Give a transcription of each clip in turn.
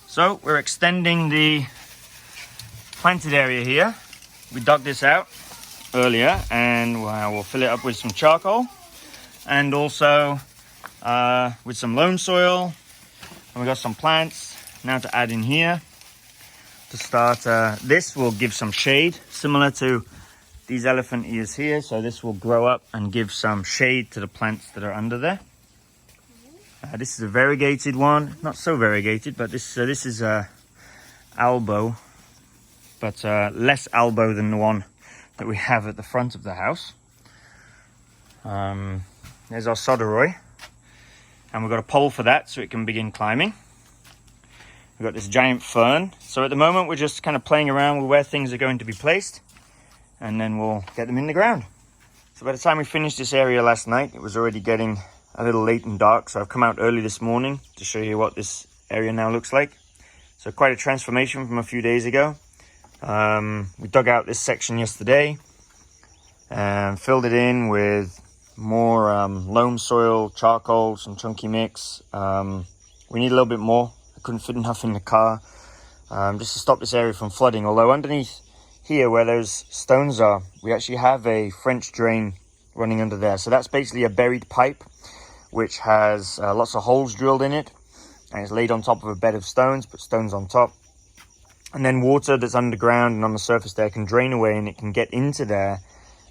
So we're extending the planted area here. We dug this out earlier and we'll fill it up with some charcoal and also with some loam soil. And we got some plants now to add in here to start. This will give some shade similar to these elephant ears here. So this will grow up and give some shade to the plants that are under there. This is a variegated one, not so variegated, but this is albo, but less albo than the one that we have at the front of the house. There's our soderoy, and we've got a pole for that so it can begin climbing. We've got this giant fern. So at the moment we're just kind of playing around with where things are going to be placed, and then we'll get them in the ground. So by the time we finished this area last night, it was already getting a little late and dark, so I've come out early this morning to show you what this area now looks like. So quite a transformation from a few days ago. We dug out this section yesterday and filled it in with more loam soil, charcoal, some chunky mix. We need a little bit more. I couldn't fit enough in the car just to stop this area from flooding. Although underneath here where those stones are, we actually have a French drain running under there. So that's basically a buried pipe which has lots of holes drilled in it, and it's laid on top of a bed of stones, put stones on top, and then water that's underground and on the surface there can drain away, and it can get into there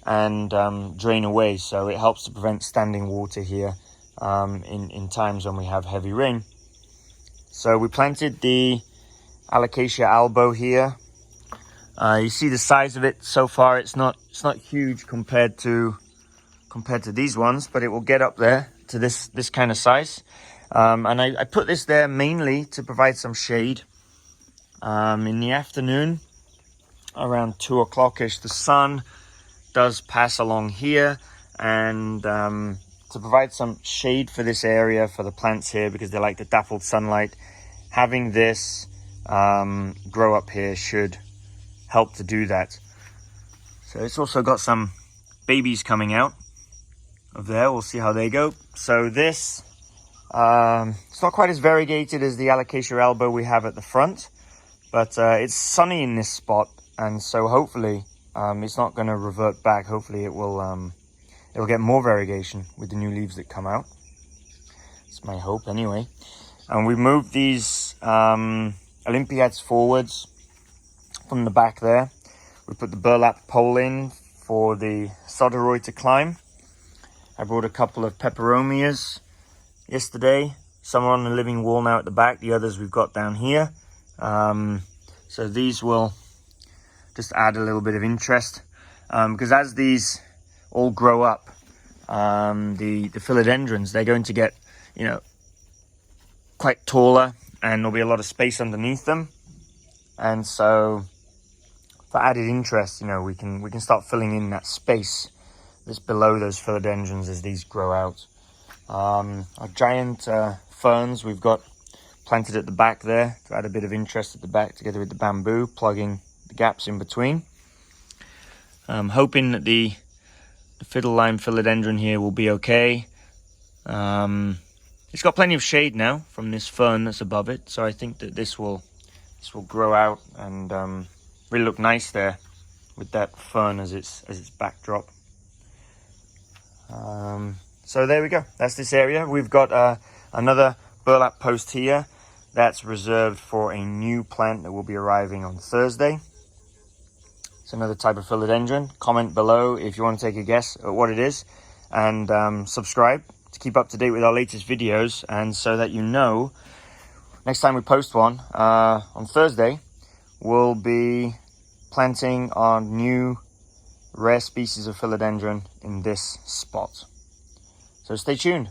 and drain away. So it helps to prevent standing water here in times when we have heavy rain. So we planted the Alocasia albo here. You see the size of it so far. It's not huge compared to these ones, but it will get up there to this kind of size. And I put this there mainly to provide some shade. In the afternoon, around 2 o'clock-ish, the sun does pass along here, and to provide some shade for this area, for the plants here, because they like the dappled sunlight, having this grow up here should help to do that. So it's also got some babies coming out of there. We'll see how they go. So this it's not quite as variegated as the Alocasia albo we have at the front, but it's sunny in this spot, and so hopefully it's not going to revert back. Hopefully it'll get more variegation with the new leaves that come out. It's my hope anyway. And we've moved these Olympiads forwards from the back there. We put the burlap pole in for the soderoy to climb. I brought a couple of peperomias yesterday. Some are on the living wall now at the back. The others we've got down here. So these will just add a little bit of interest. Because as these all grow up, the philodendrons, they're going to get, quite taller, and there'll be a lot of space underneath them. And so for added interest, we can start filling in that space that's below those philodendrons as these grow out. Our giant ferns we've got planted at the back there to add a bit of interest at the back, together with the bamboo, plugging the gaps in between. Hoping that the fiddle lime philodendron here will be okay. It's got plenty of shade now from this fern that's above it, so I think that this will grow out and really look nice there with that fern as its backdrop. So there we go. That's this area. We've got another burlap post here that's reserved for a new plant that will be arriving on Thursday. It's another type of philodendron. Comment below if you want to take a guess at what it is, and subscribe to keep up to date with our latest videos, and so that next time we post one on Thursday, we'll be planting our new rare species of philodendron in this spot. So stay tuned.